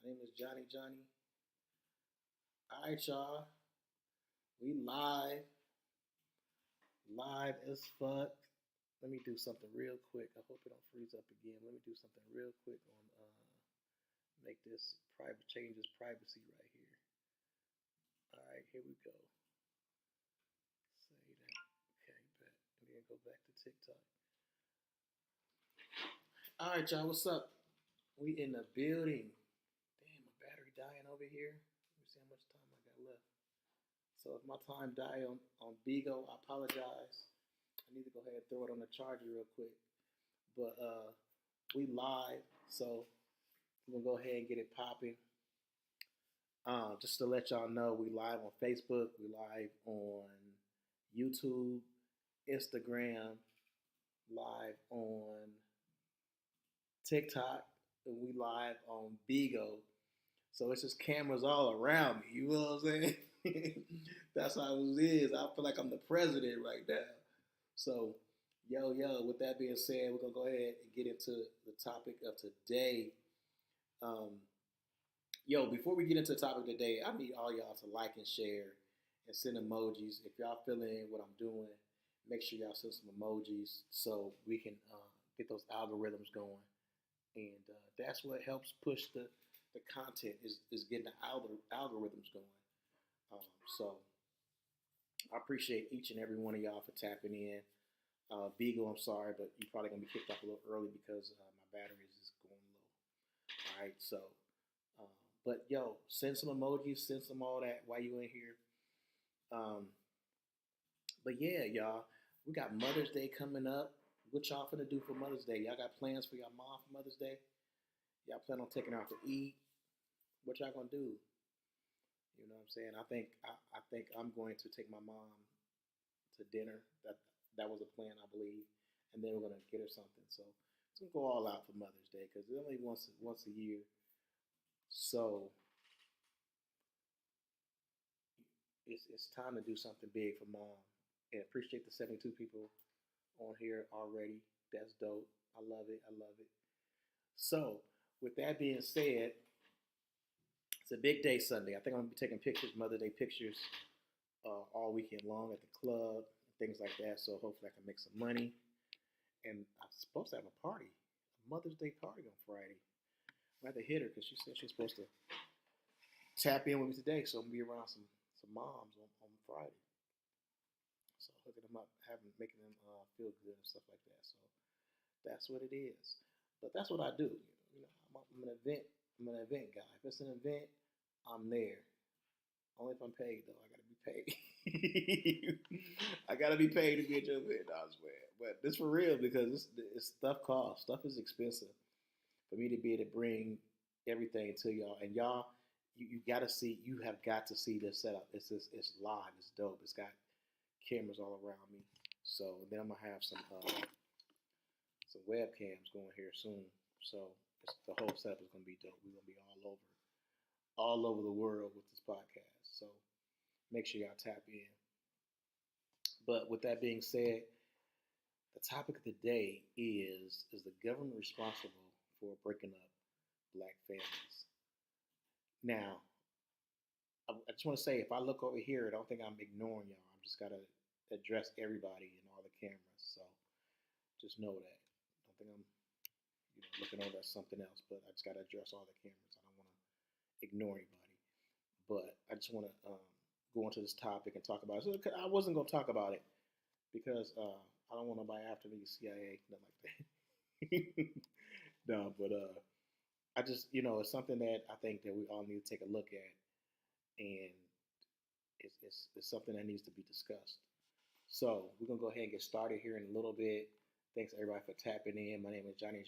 name is Johnny. All right, y'all. We live as fuck. Let me do something real quick. I hope it don't freeze up again. Let me do something real quick on make this private, change this privacy right here. All right, here we go. Say that. Okay, bet. And then go back to TikTok. All right, y'all. What's up? We in the building. Damn, my battery dying over here. Let me see how much time I got left. So if my time die on Bigo, I apologize. I need to go ahead and throw it on the charger real quick. But we live, so we're gonna go ahead and get it popping. Just to let y'all know, we live on Facebook, we live on YouTube, Instagram, live on TikTok, and we live on Bigo. So it's just cameras all around me. You know what I'm saying? That's how it is. I feel like I'm the president right now. So, yo, with that being said, we're going to go ahead and get into the topic of today. Before we get into the topic of today, I need all y'all to like and share and send emojis. If y'all feeling what I'm doing, make sure y'all send some emojis so we can get those algorithms going. And that's what helps push the content is getting the algorithms going. So I appreciate each and every one of y'all for tapping in. Beagle, I'm sorry, but you're probably going to be kicked off a little early because my battery is just going low. All right, so, but yo, send some emojis, send some all that while you in here. But yeah, y'all, we got Mother's Day coming up. What y'all finna do for Mother's Day? Y'all got plans for your mom for Mother's Day? Y'all plan on taking her out to eat? What y'all gonna do? You know what I'm saying? I think I'm going to take my mom to dinner. That was a plan, I believe, and then we're gonna get her something. So it's gonna go all out for Mother's Day because it's only once a year. So it's time to do something big for mom. And appreciate the 72 people on here already. That's dope. I love it. So with that being said, it's a big day Sunday. I think I'm gonna be taking pictures, Mother's Day pictures, all weekend long at the club, things like that. So hopefully I can make some money. And I'm supposed to have a party, a Mother's Day party on Friday. I have to hit her because she said she's supposed to tap in with me today. So I'm gonna be around some moms on Friday. So hooking them up, making them feel good and stuff like that. So that's what it is. But that's what I do. You know, I'm an event guy. If it's an event, I'm there. Only if I'm paid though. I gotta be paid. I gotta be paid to be at your event. I swear. But this for real because it's stuff costs. Stuff is expensive. For me to be able to bring everything to y'all, and y'all, you gotta see. You have got to see this setup. It's live. It's dope. It's got cameras all around me. So then I'm gonna have some webcams going here soon. So the whole setup is gonna be dope. We're gonna be all over the world with this podcast. So make sure y'all tap in. But with that being said, the topic of the day is the government responsible for breaking up black families? Now, I just want to say, if I look over here, I don't think I'm ignoring y'all. I'm just got to address everybody and all the cameras. So just know that. I don't think I'm looking over at something else, but I just got to address all the cameras. I don't want to ignore anybody. But I just want to go into this topic and talk about it. So I wasn't going to talk about it because I don't want nobody after me, CIA, nothing like that. No, but I just, it's something that I think that we all need to take a look at, and it's something that needs to be discussed. So we're gonna go ahead and get started here in a little bit. Thanks everybody for tapping in. My name is Johnny.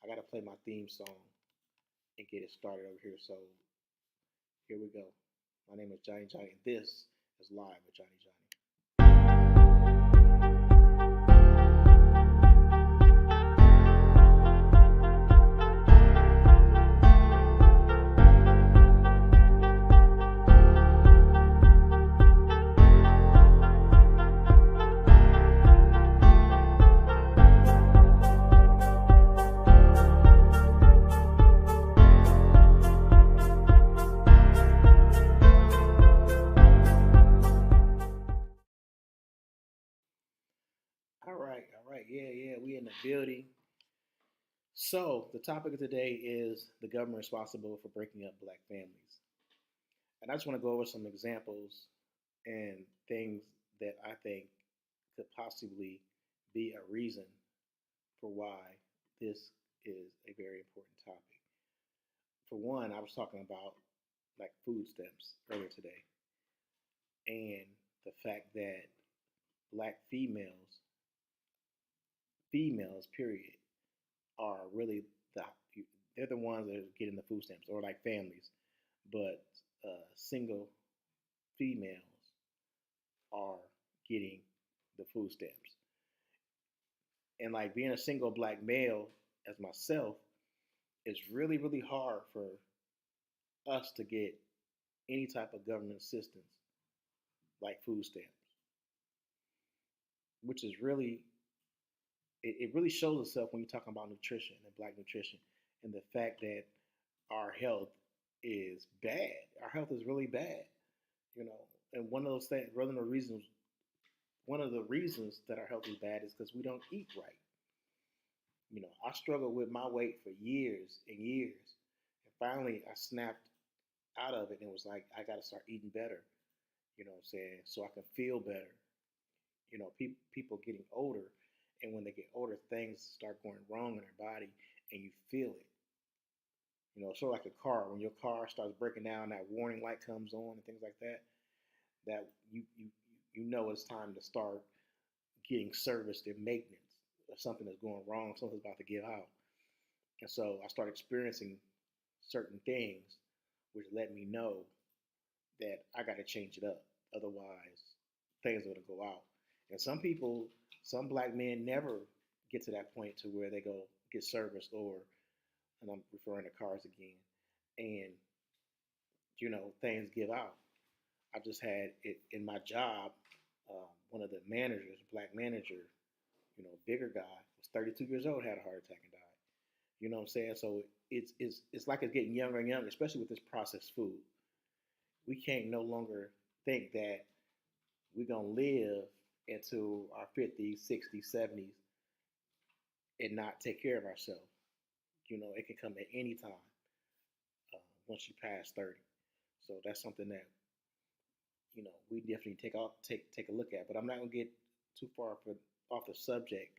I gotta play my theme song and get it started over here. So here we go. My name is Johnny, and this is Live with Johnny. Yeah, we in the building. So the topic of today is the government responsible for breaking up black families. And I just want to go over some examples and things that I think could possibly be a reason for why this is a very important topic. For one, I was talking about like food stamps earlier today and the fact that black females, period, are really the they're the ones that are getting the food stamps, or like families, but single females are getting the food stamps. And like being a single black male as myself, it's really hard for us to get any type of government assistance like food stamps, which is really it really shows itself when you're talking about nutrition and black nutrition and the fact that our health is bad. Our health is really bad, you know. And one of those things, one of the reasons that our health is bad is because we don't eat right. You know, I struggled with my weight for years and years, and finally I snapped out of it and was like, I got to start eating better. You know what I'm saying? So I can feel better. You know, people getting older, and when they get older, things start going wrong in their body, and you feel it. You know, sort of like a car. When your car starts breaking down, that warning light comes on and things like that. That you know it's time to start getting serviced and maintenance. If something is going wrong, something's about to give out. And so I started experiencing certain things, which let me know that I got to change it up. Otherwise, things are going to go out. And some people, some black men never get to that point to where they go get serviced, or, and I'm referring to cars again, and things give out. I just had it in my job. One of the managers, black manager, bigger guy, was 32 years old, had a heart attack and died. You know what I'm saying? So it's like it's getting younger and younger, especially with this processed food. We can't no longer think that we're gonna live into our 50s, 60s, 70s and not take care of ourselves. It can come at any time once you pass 30. So that's something that we definitely take a look at. But I'm not gonna get too far off the subject.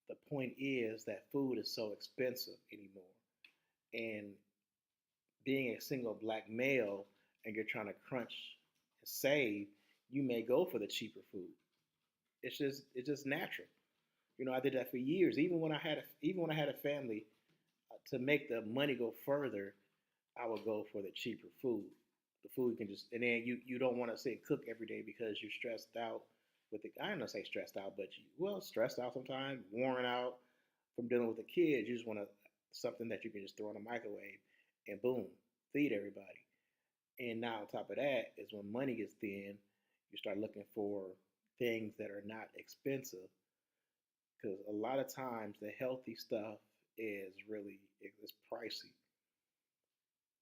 The point is that food is so expensive anymore, and being a single black male and you're trying to crunch and save, you may go for the cheaper food. It's just natural. I did that for years. Even when I had a family, to make the money go further, I would go for the cheaper food. The food you can just, and then you don't want to say cook every day because you're stressed out with the. I don't know, say stressed out, but stressed out sometimes, worn out from dealing with the kids. You just want to something that you can just throw in a microwave and boom, feed everybody. And now on top of that is when money gets thin, you start looking for things that are not expensive, because a lot of times the healthy stuff is really it's pricey.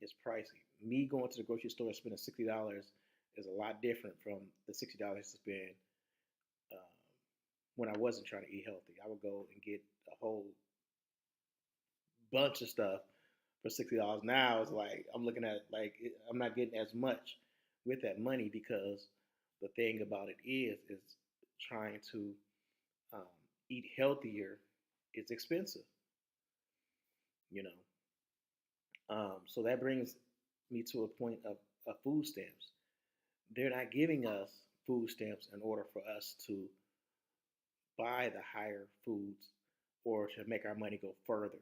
It's pricey. Me going to the grocery store and spending $60 is a lot different from the $60 to spend um, when I wasn't trying to eat healthy. I would go and get a whole bunch of stuff for $60. Now it's like I'm looking at I'm not getting as much with that money, because the thing about it is trying to um, eat healthier is expensive. You know, so that brings me to a point of food stamps. They're not giving us food stamps in order for us to buy the higher foods or to make our money go further.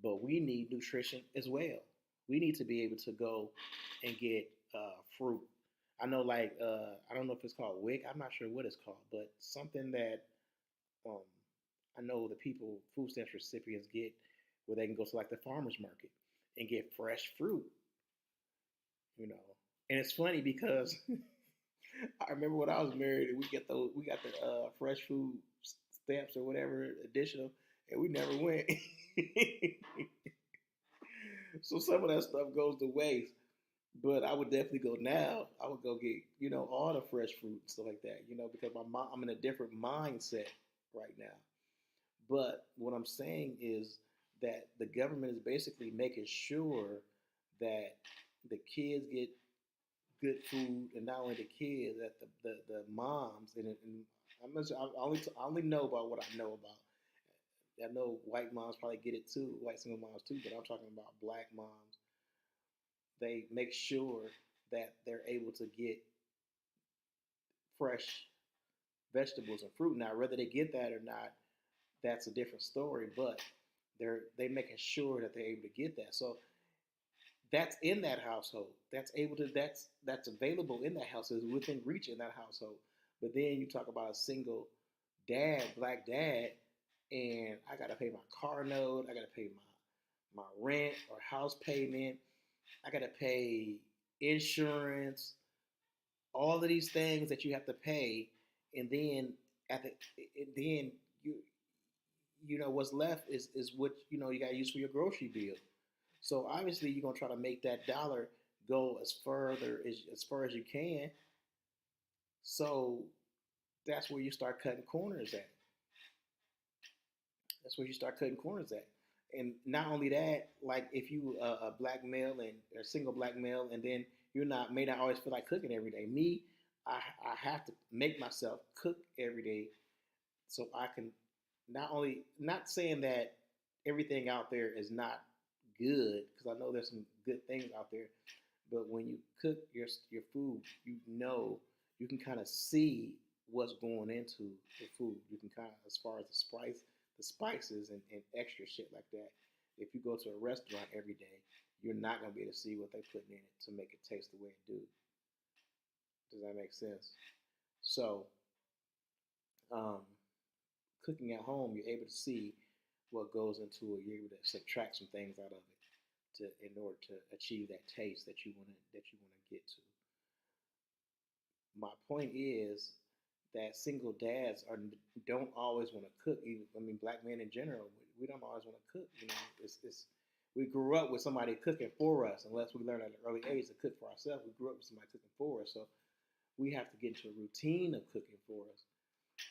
But we need nutrition as well. We need to be able to go and get fruit. I know, I don't know if it's called WIC. I'm not sure what it's called, but something that um, I know the people, food stamps recipients get, where they can go to like the farmer's market and get fresh fruit, you know. And it's funny because I remember when I was married, we got the fresh food stamps or whatever additional, and we never went. So some of that stuff goes to waste. But I would definitely go now. I would go get all the fresh fruit and stuff like that. Because I'm in a different mindset. right now. But what I'm saying is that the government is basically making sure that the kids get good food, and not only the kids, that the moms and I only know about what I know about. I know white moms probably get it too, white single moms too, but I'm talking about black moms. They make sure that they're able to get fresh vegetables and fruit. Now, whether they get that or not, that's a different story. But they making sure that they're able to get that. So that's in that household. That's available in that household, within reach in that household. But then you talk about a single dad, black dad, and I gotta pay my car note, I gotta pay my rent or house payment, I gotta pay insurance, all of these things that you have to pay, and then at the then you what's left is what you got to use for your grocery bill. So obviously you're gonna try to make that dollar go as far as you can. So that's where you start cutting corners at. That's where you start cutting corners at. And not only that, like if you a black male and a single black male, and then you're not may not always feel like cooking every day. Me, I have to make myself cook every day so I can not saying that everything out there is not good, because I know there's some good things out there, but when you cook your food, you can kind of see what's going into the food. You can kind of, as far as the spices and extra shit like that. If you go to a restaurant every day, you're not gonna be able to see what they're putting in it to make it taste the way it do. Does that make sense? So, um, cooking at home, you're able to see what goes into it. You're able to subtract some things out of it in order to achieve that taste that you wanna get to. My point is that single dads don't always want to cook. Even, I mean, black men in general, we don't always want to cook. It's we grew up with somebody cooking for us. Unless we learn at an early age to cook for ourselves, we grew up with somebody cooking for us. So we have to get into a routine of cooking for us.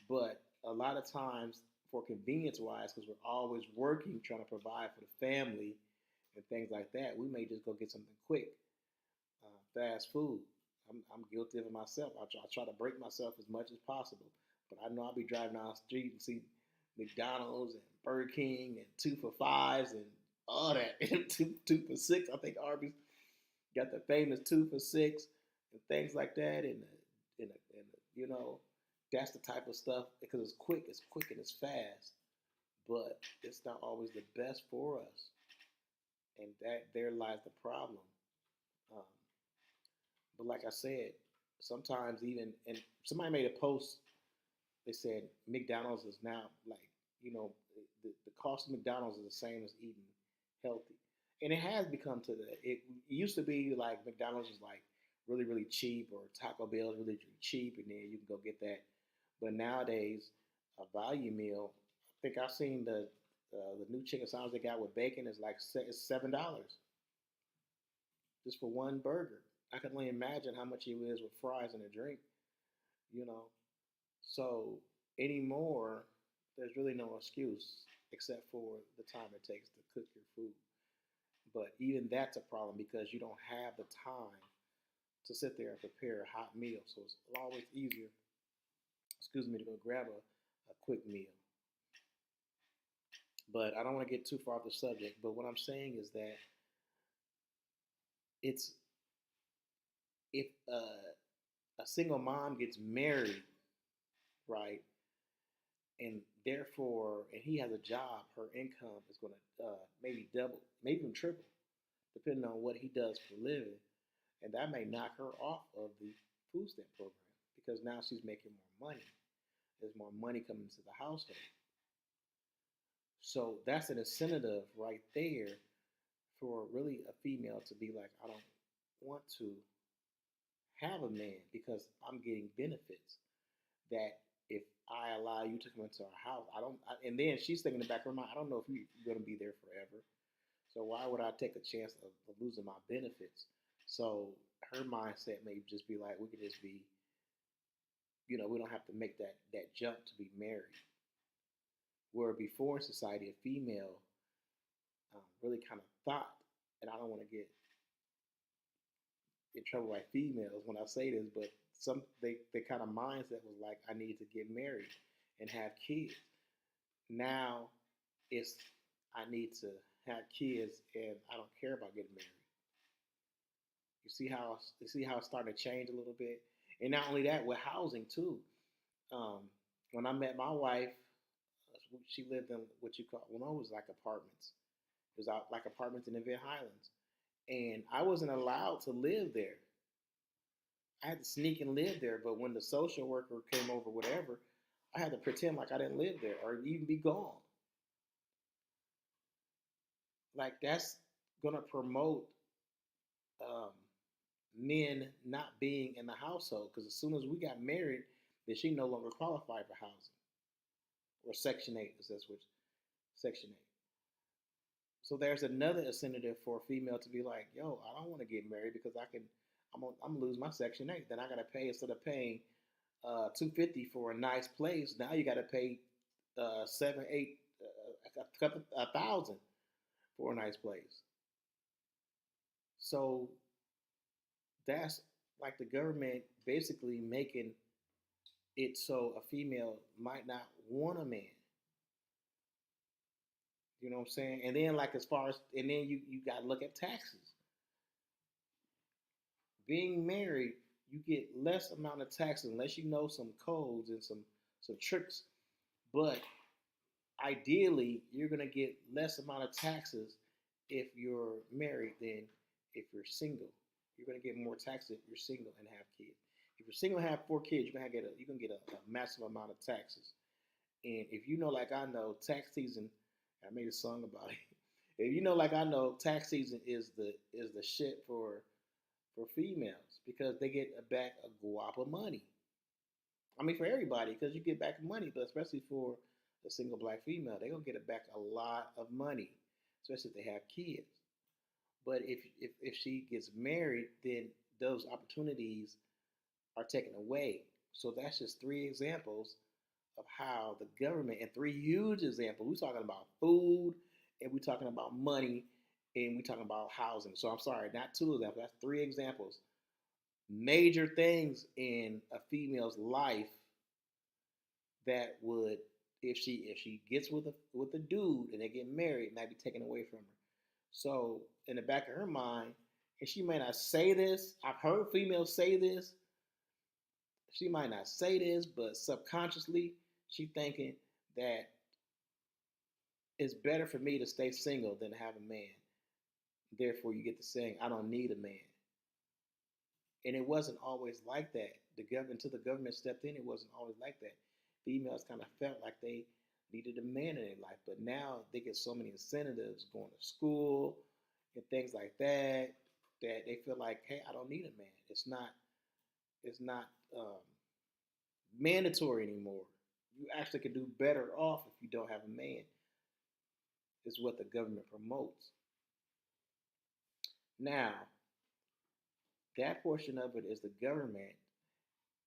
But a lot of times, for convenience wise, because we're always working, trying to provide for the family and things like that, we may just go get something quick, fast food. I'm guilty of it myself. I try to break myself as much as possible. But I know I'll be driving down the street and see McDonald's and Burger King and 2 for $5s and all that. two for $6. I think Arby's got the famous 2 for $6 and things like that. And that's the type of stuff, because it's quick and it's fast. But it's not always the best for us. And that there lies the problem. Um, but like I said, sometimes even and somebody made a post. They said McDonald's is now like the cost of McDonald's is the same as eating healthy, and it has become to the. It used to be like McDonald's was like really really cheap, or Taco Bell is really, really cheap, and then you can go get that. But nowadays, a value meal. I think I've seen the new chicken sandwich they got with bacon is like it's $7 just for one burger. I can only imagine how much it is with fries and a drink, you know. So anymore, there's really no excuse except for the time it takes to cook your food. But even that's a problem because you don't have the time to sit there and prepare a hot meal. So it's always easier, excuse me, to go grab a quick meal. But I don't want to get too far off the subject. But what I'm saying is that it's if a single mom gets married, right, and therefore, and he has a job, her income is going to maybe double, maybe even triple, depending on what he does for a living, and that may knock her off of the food stamp program because now she's making more money. There's more money coming into the household, so that's an incentive right there for really a female to be like, I don't want to have a man because I'm getting benefits that if I allow you to come into our house, I don't. And then she's thinking in the back of her mind, I don't know if you're going to be there forever. So why would I take a chance of losing my benefits? So her mindset may just be like, we could just be, we don't have to make that jump to be married. Where before in society, a female really kind of thought, and I don't want to get in trouble by females when I say this, but they kind of mindset was like, I need to get married and have kids. Now it's I need to have kids and I don't care about getting married. You see how it's starting to change a little bit, and not only that, with housing too. Um, when I met my wife, she lived in what you call well, no, it was like apartments. It was out like apartments in the Mid Highlands, and I wasn't allowed to live there. I had to sneak and live there. But when the social worker came over, whatever, I had to pretend like I didn't live there or even be gone. Like that's gonna promote um, men not being in the household because as soon as we got married, then she no longer qualified for housing or Section 8, because that's what Section 8. So there's another incentive for a female to be like, yo, I don't want to get married because I'm gonna lose my Section 8. Then I gotta pay instead of paying $250 for a nice place. Now you gotta pay seven, eight, a thousand for a nice place. So that's like the government basically making it so a female might not want a man. You know what I'm saying? And then like as far as and then you gotta look at taxes. Being married, you get less amount of taxes unless you know some codes and some tricks. But ideally, you're gonna get less amount of taxes if you're married than if you're single. You're gonna get more taxes if you're single and have kids. If you're single and have 4 kids, you're gonna get a massive amount of taxes. And if you know, like I know, tax season, I made a song about it. If you know, like I know, tax season is the shit for females because they get a back a guap of money. I mean, for everybody, because you get back money, but especially for a single black female, they're gonna get it back a lot of money, especially if they have kids. But if she gets married, then those opportunities are taken away. So that's just 3 examples of how the government, and 3 huge examples. We're talking about food, and we're talking about money, and we're talking about housing. So I'm sorry, not 2 examples. That's 3 examples. Major things in a female's life that would, if she gets with a dude and they get married, might be taken away from her. So in the back of her mind, and she may not say this. I've heard females say this. She might not say this, but subconsciously, she thinking that it's better for me to stay single than to have a man. Therefore, you get to saying, I don't need a man. And it wasn't always like that. The government, until the government stepped in, it wasn't always like that. Females kind of felt like they needed a man in their life, but now they get so many incentives going to school and things like that that they feel like, hey, I don't need a man. It's not um, mandatory anymore. You actually could do better off if you don't have a man. Is what the government promotes. Now, that portion of it is the government.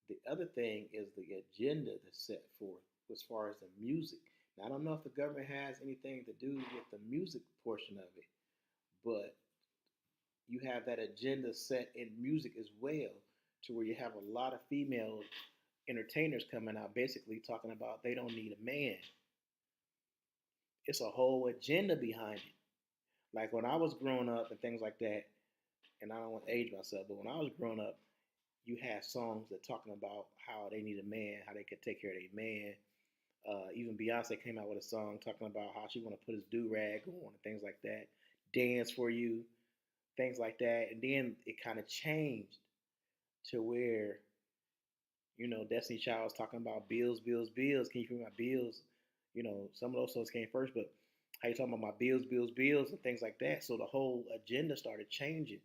The other thing is the agenda that's set forth as far as the music. Now, I don't know if the government has anything to do with the music portion of it, but you have that agenda set in music as well, to where you have a lot of female entertainers coming out basically talking about they don't need a man. It's a whole agenda behind it. Like when I was growing up and things like that, and I don't want to age myself, but when I was growing up, you had songs that talking about how they need a man, how they could take care of their man. Even Beyonce came out with a song talking about how she want to put his do rag on and things like that, dance for you, things like that. And then it kind of changed to where Destiny Child was talking about bills, bills, bills. Can you pay my bills? Some of those songs came first, but how you talking about my bills, bills, bills, and things like that. So the whole agenda started changing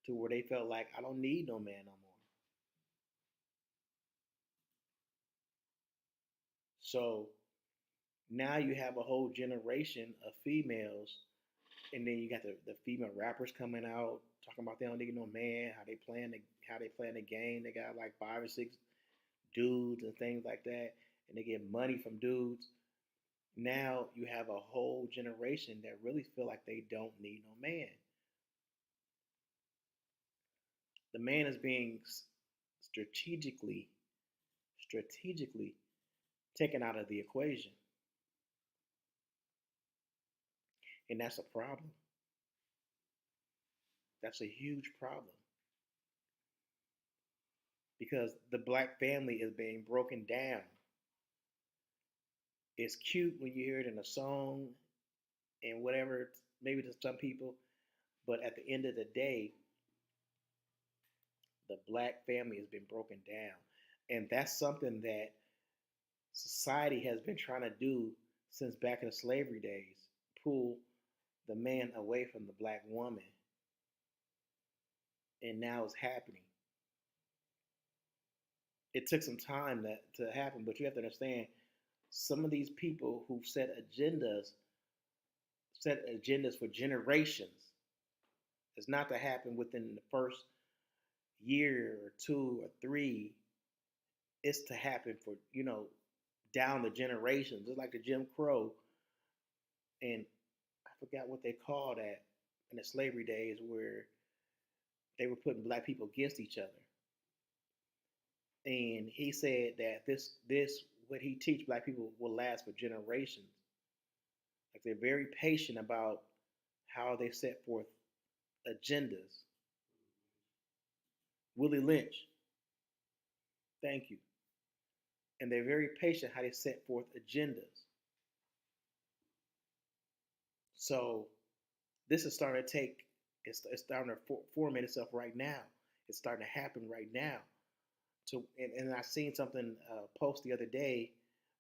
to where they felt like I don't need no man no more. So now you have a whole generation of females, and then you got the female rappers coming out talking about they don't need no man, how they playing the game. They got like 5 or 6 dudes and things like that, and they get money from dudes. Now you have a whole generation that really feel like they don't need no man. The man is being strategically strategically taken out of the equation, and that's a problem. That's a huge problem because the black family is being broken down. It's cute when you hear it in a song and whatever, maybe to some people, but at the end of the day, the black family has been broken down. And that's something that society has been trying to do since back in the slavery days, pull the man away from the black woman. And now it's happening. It took some time to happen, but you have to understand some of these people who set agendas for generations. It's not to happen within the first year or two or three. It's to happen for, down the generations. It's like the Jim Crow, and I forgot what they called that in the slavery days where they were putting black people against each other. And he said that this what he teach black people will last for generations. Like they're very patient about how they set forth agendas. Willie Lynch, thank you. And they're very patient how they set forth agendas. So this is starting to it's starting to form itself right now. It's starting to happen right now. And I seen something post the other day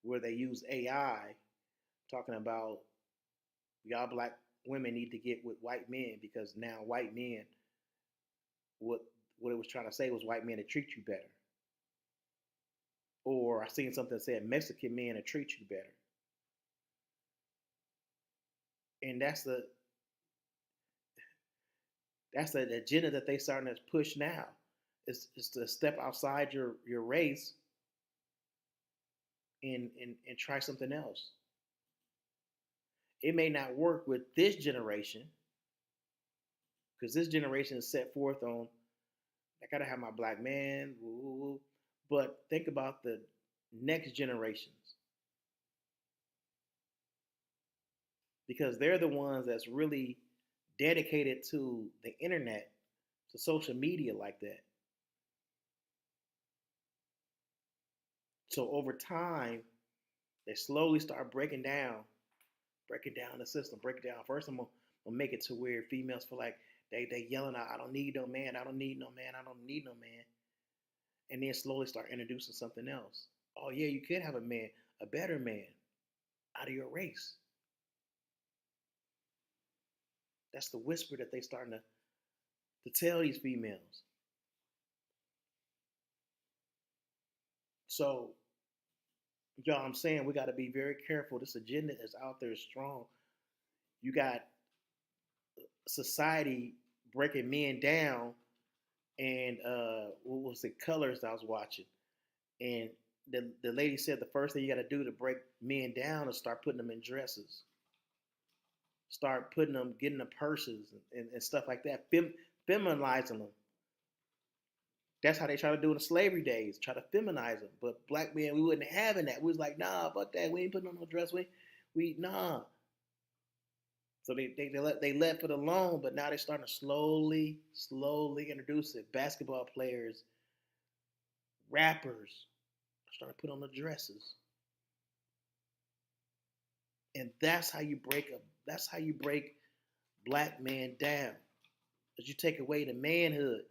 where they use AI talking about y'all black women need to get with white men because now white men, what what it was trying to say was white men to treat you better. Or I seen something that said Mexican men to treat you better. And that's the agenda that they starting to push now. Is to step outside your race and try something else. It may not work with this generation because this generation is set forth on I gotta have my black man, woo, woo, woo. But think about the next generations because they're the ones that's really dedicated to the internet, to social media like that. So over time, they slowly start breaking down the system, break it down. First, I'm gonna make it to where females feel like they yelling out, "I don't need no man, I don't need no man, I don't need no man," and then slowly start introducing something else. Oh yeah, you could have a man, a better man, out of your race. That's the whisper that they starting to tell these females. So, y'all, I'm saying we got to be very careful. This agenda is out there strong. You got society breaking men down, and what was it? Colors I was watching, and the lady said the first thing you got to do to break men down is start putting them in dresses, start putting them, getting the purses and stuff like that, feminizing them. That's how they try to do it in the slavery days, try to feminize them. But black men, we wasn't having that. We was like, nah, fuck that. We ain't putting on no dress. We nah. So they left it alone, but now they're starting to slowly introduce it. Basketball players, rappers, starting to put on the dresses, and That's how you break black men down. Because you take away the manhood.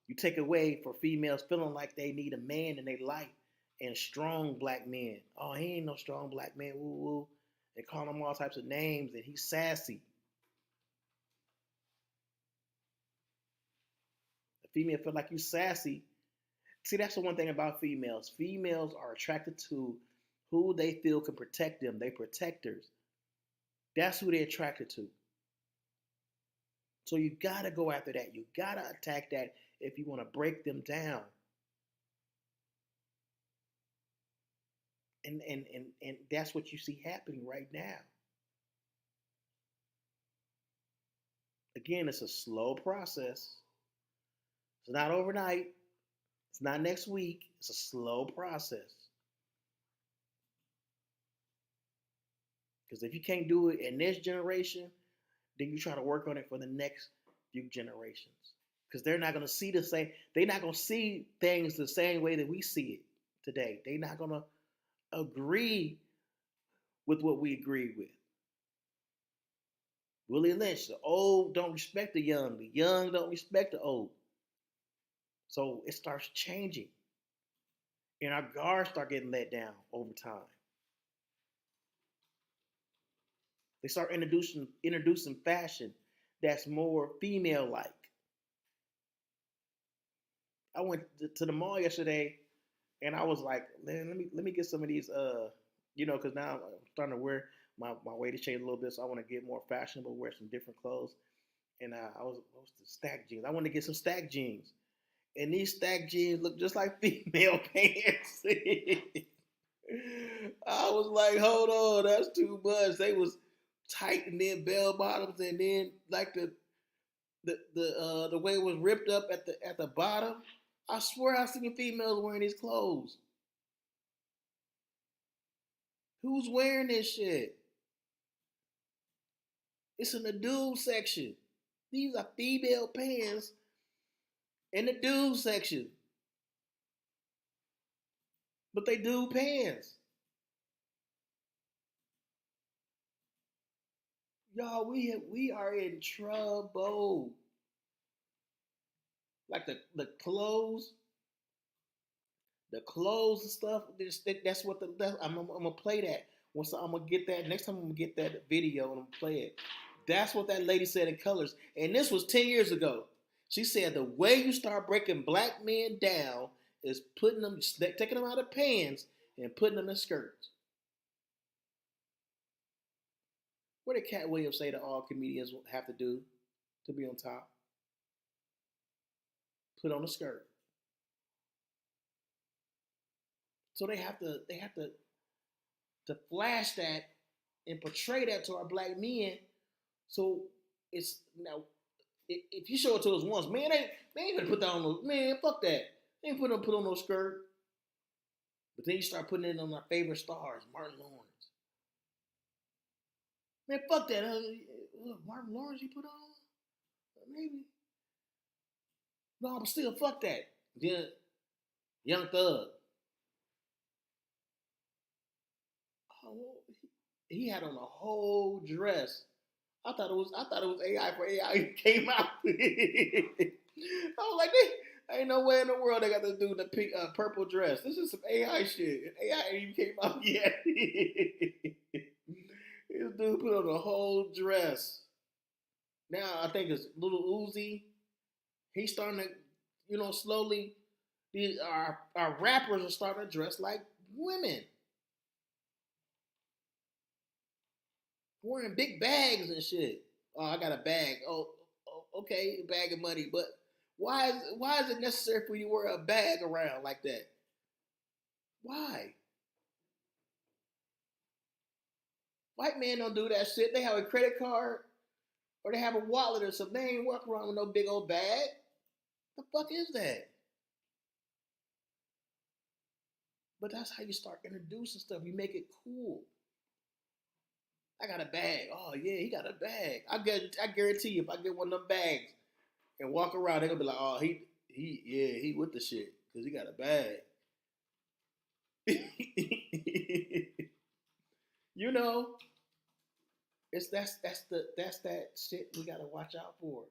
You take away for females feeling like they need a man in their life and strong black men. Oh, he ain't no strong black man. Woo woo. They call him all types of names, and he's sassy. The female feel like you sassy. See, that's the one thing about females. Females are attracted to who they feel can protect them. They protectors. That's who they're attracted to. So you gotta go after that. You gotta attack that if you want to break them down. And that's what you see happening right now. Again, it's a slow process. It's not overnight. It's not next week. It's a slow process. Because if you can't do it in this generation, then you try to work on it for the next few generations. Because they're not going to see the same. They're not going to see things the same way that we see it today. They're not going to agree with what we agree with. Willie Lynch, the old don't respect the young don't respect the old. So it starts changing. And our guards start getting let down over time. They start introducing fashion that's more female like. I went to the mall yesterday and I was like, man, let me get some of these because now I'm starting to wear my weight has changed a little bit, so I want to get more fashionable, wear some different clothes. And I was the stack jeans. I want to get some stack jeans. And these stack jeans look just like female pants. I was like, hold on, that's too much. They was tight and then bell bottoms and then like the way it was ripped up at the bottom. I swear I've seen females wearing these clothes. Who's wearing this shit? It's in the dude section. These are female pants in the dude section. But they dude pants. Y'all, we are in trouble. Like the clothes and stuff. That's what I'm gonna play that. Once I'm gonna get that next time, I'm gonna get that video and I'm gonna play it. That's what that lady said in Colors, and this was 10 years ago. She said the way you start breaking black men down is putting them, taking them out of pants and putting them in skirts. What did Cat Williams say that all comedians have to do to be on top? Put on a skirt. So they have to flash that and portray that to our black men. So it's now if you show it to us once, man, they ain't gonna put that on no man. Fuck that. They ain't put on no skirt. But then you start putting it on our favorite stars, Martin Lawrence. Man, fuck that. Martin Lawrence you put on? Maybe. No, but still, fuck that. Then Young Thug. Oh, he had on a whole dress. I thought it was AI for AI came out. I was like, ain't no way in the world they got to do the pink, purple dress. This is some AI shit. AI ain't even came out yet. This dude put on a whole dress. Now I think it's Little Uzi. He's starting to, slowly. Our rappers are starting to dress like women, wearing big bags and shit. Oh, I got a bag. Okay, a bag of money. But why is it necessary for you to wear a bag around like that? Why? White men don't do that shit. They have a credit card or they have a wallet or something. They ain't walking around with no big old bag. The fuck is that? But that's how you start introducing stuff. You make it cool. I got a bag. Oh yeah, he got a bag. I guarantee you, if I get one of them bags and walk around, they're gonna be like, oh, he with the shit because he got a bag. you know, it's that's that shit we gotta watch out for.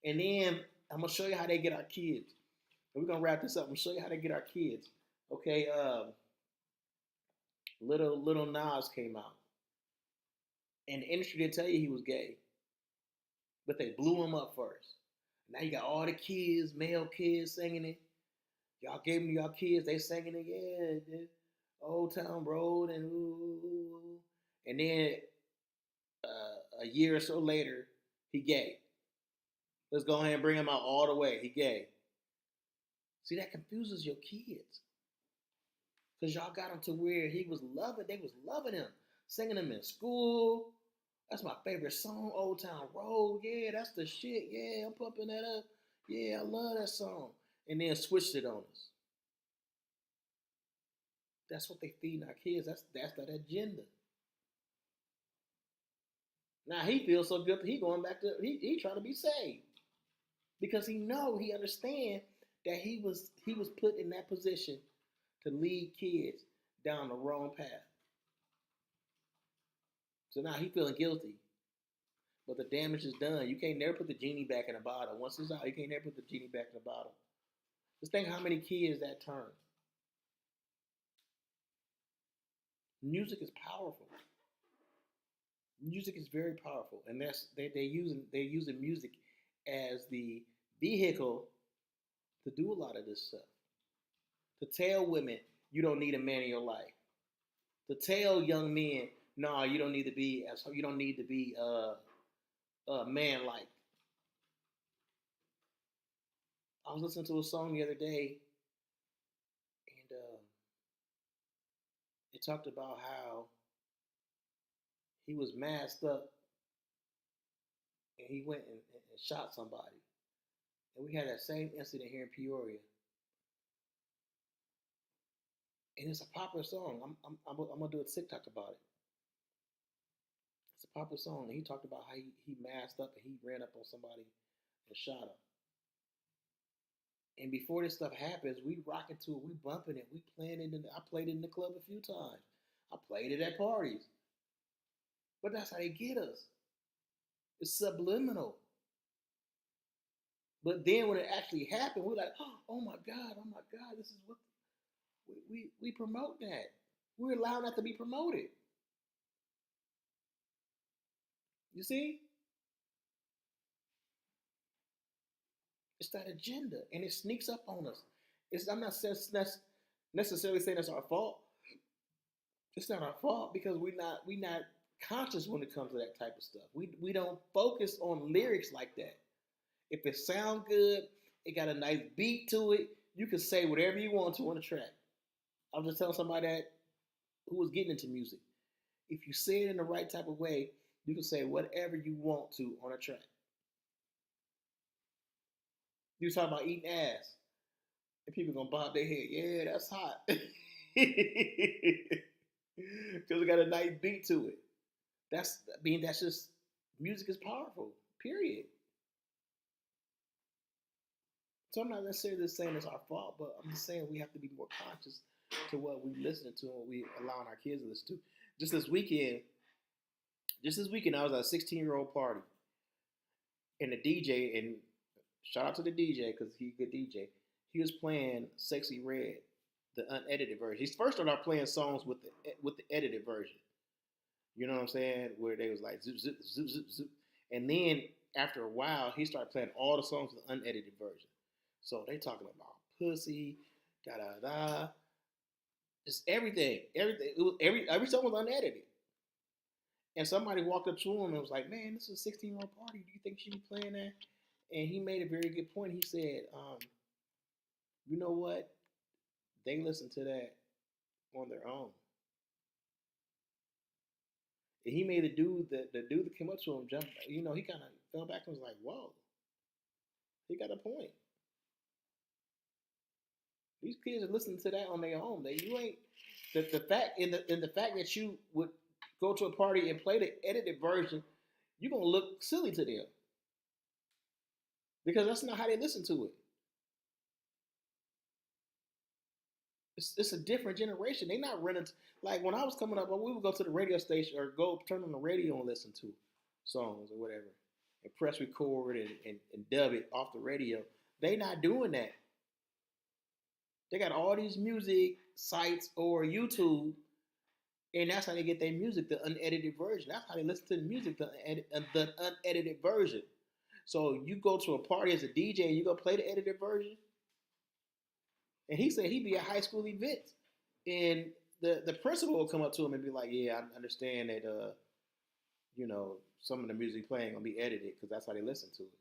And then I'm gonna show you how they get our kids. And we're gonna wrap this up. I'm gonna show you how they get our kids. Okay, little Nas came out, and the industry didn't tell you he was gay, but they blew him up first. Now you got all the kids, male kids, singing it. Y'all gave me y'all kids, they singing it, yeah, Old Town Road and ooh. And then a year or so later, he gay. Let's go ahead and bring him out all the way. He gay. See, that confuses your kids. Cause y'all got him to where he was loving. They was loving him, singing him in school. That's my favorite song, Old Town Road. Yeah, that's the shit. Yeah, I'm pumping that up. Yeah, I love that song. And then switched it on us. That's what they feeding our kids. That's that agenda. Now he feels so good. He going back to he trying to be saved because he understand that he was put in that position to lead kids down the wrong path. So now he feeling guilty, but the damage is done. You can't never put the genie back in the bottle. Once it's out, you can't never put the genie back in the bottle. Just think how many kids that turned. Music is powerful. Music is very powerful, and they're using music as the vehicle to do a lot of this stuff. To tell women you don't need a man in your life. To tell young men, no, you don't need to be man like. I was listening to a song the other day, and it talked about how he was masked up and he went and shot somebody. And we had that same incident here in Peoria. And it's a popular song. I'm gonna do a TikTok about it. It's a popular song. And he talked about how he masked up and he ran up on somebody and shot him. And before this stuff happens, we rocking to it, we bumping it, we playing it. I played it in the club a few times. I played it at parties. But that's how they get us. It's subliminal. But then when it actually happened, we're like, oh my God, this is what we promote that. We allow that to be promoted. You see? It's that agenda, and it sneaks up on us. I'm not necessarily saying it's our fault. It's not our fault because we not conscious when it comes to that type of stuff. We don't focus on lyrics like that. If it sound good, it got a nice beat to it. You can say whatever you want to on the track. I was just telling somebody that who was getting into music. If you say it in the right type of way, you can say whatever you want to on a track. You was talking about eating ass, and people gonna bob their head. Yeah, that's hot. Because it got a nice beat to it. That's just music is powerful. Period. So I'm not necessarily saying it's our fault, but I'm just saying we have to be more conscious to what we listening to and what we allowing our kids to listen to. Just this weekend, I was at a 16-year-old party, and the DJ, and shout out to the DJ because he's a good DJ. He was playing "Sexy Red," the unedited version. He first started out playing songs with the edited version. You know what I'm saying? Where they was like zoop zoop zoop zoop zoop, and then after a while, he started playing all the songs with the unedited version. So they talking about pussy, da da da, just everything, everything. It was every song was unedited. And somebody walked up to him and was like, "Man, this is a 16-year-old party. Do you think she be playing that?" And he made a very good point. He said, "You know what? They listen to that on their own." And he made the dude that came up to him jump. You know, he kind of fell back and was like, "Whoa, he got a point." These kids are listening to that on their own. You ain't the fact in the fact that you would go to a party and play the edited version, you're gonna look silly to them because that's not how they listen to it. It's a different generation. They not running like when I was coming up. We would go to the radio station or go turn on the radio and listen to songs or whatever, and press record and dub it off the radio. They not doing that. They got all these music sites or YouTube, and that's how they get their music, the unedited version. That's how they listen to the music, the unedited version. So you go to a party as a DJ and you go play the edited version. And he said he'd be at high school events, and the principal will come up to him and be like, "Yeah, I understand that some of the music playing gonna be edited because that's how they listen to it."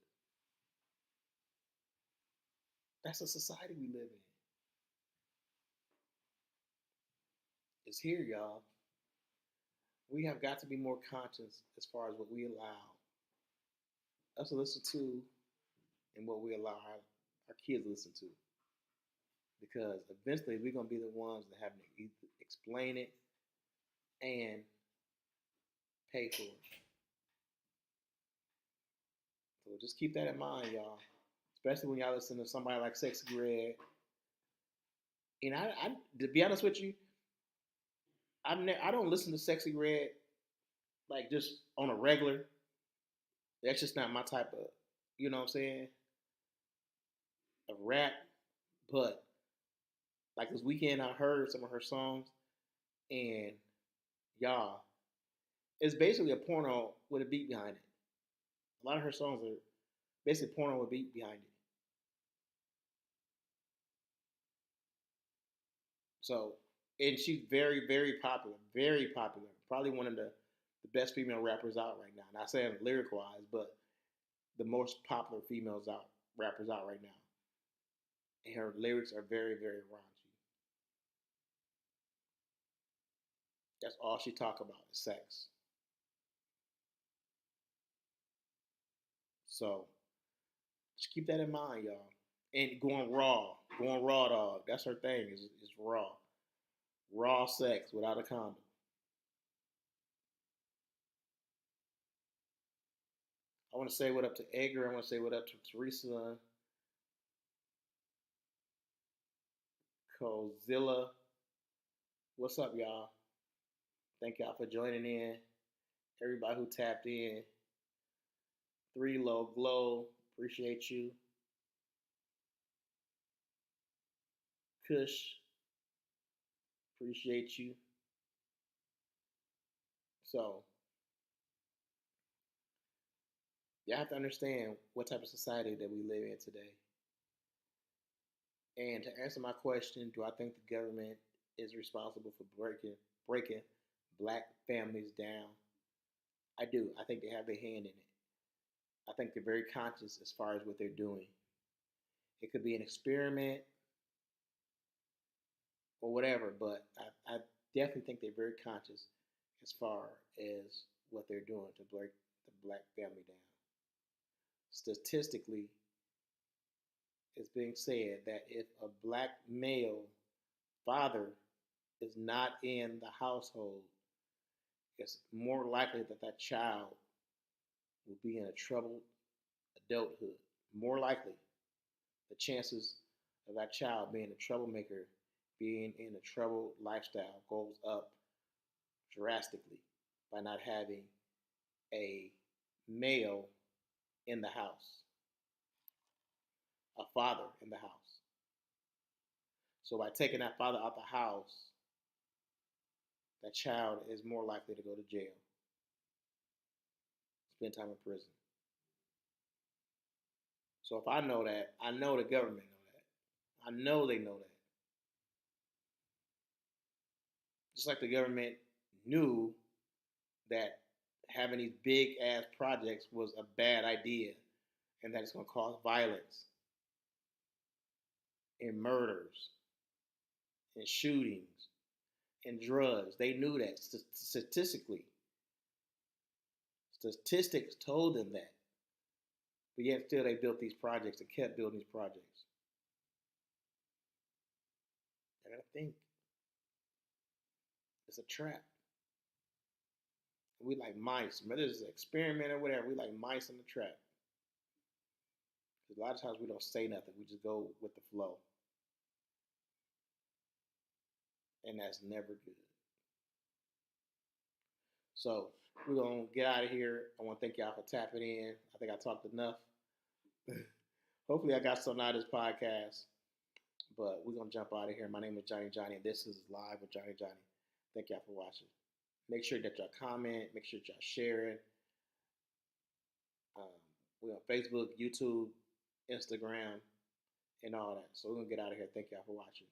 That's the society we live in. is here, y'all. We have got to be more conscious as far as what we allow us to listen to and what we allow our kids to listen to. Because eventually we're going to be the ones that have to explain it and pay for it. So just keep that in mind, y'all. Especially when y'all listen to somebody like Sexy Red. And to be honest with you, I don't listen to Sexy Red like just on a regular. That's just not my type of, you know what I'm saying, of rap. But like this weekend, I heard some of her songs, and y'all, it's basically a porno with a beat behind it. A lot of her songs are basically porno with a beat behind it. So, and she's very, very popular, very popular. Probably one of the best female rappers out right now. Not saying lyric wise, but the most popular females out rappers out right now. And her lyrics are very, very raunchy. That's all she talk about is sex. So just keep that in mind, y'all. And going raw, dog. That's her thing. Is raw sex without a condom. I want to say what up to Edgar. I want to say what up to Teresa, Cozilla. What's up, y'all? Thank y'all for joining in. Everybody who tapped in. Three Low Glow. Appreciate you. Kush. Appreciate you. So you have to understand what type of society that we live in today. And to answer my question, do I think the government is responsible for breaking black families down? I do. I think they have their hand in it. I think they're very conscious as far as what they're doing. It could be an experiment or whatever, but I definitely think they're very conscious as far as what they're doing to break the black family down. Statistically, it's being said that if a black male father is not in the household, it's more likely that that child will be in a troubled adulthood. More likely, the chances of that child being a troublemaker, being in a troubled lifestyle goes up drastically by not having a male in the house, a father in the house. So by taking that father out the house, that child is more likely to go to jail, spend time in prison. So if I know that, I know the government know that. I know they know that. Just like the government knew that having these big ass projects was a bad idea and that it's going to cause violence and murders and shootings and drugs. They knew that statistically. Statistics told them that. But yet still they built these projects and kept building these projects. I gotta think. It's a trap. We like mice. Whether it's an experiment or whatever, we like mice in the trap. Because a lot of times we don't say nothing. We just go with the flow. And that's never good. So we're going to get out of here. I want to thank y'all for tapping in. I think I talked enough. Hopefully I got something out of this podcast. But we're going to jump out of here. My name is Johnny Johnny, and this is Live with Johnny Johnny. Thank y'all for watching. Make sure that y'all comment. Make sure that y'all share it. We're on Facebook, YouTube, Instagram, and all that. So we're going to get out of here. Thank y'all for watching.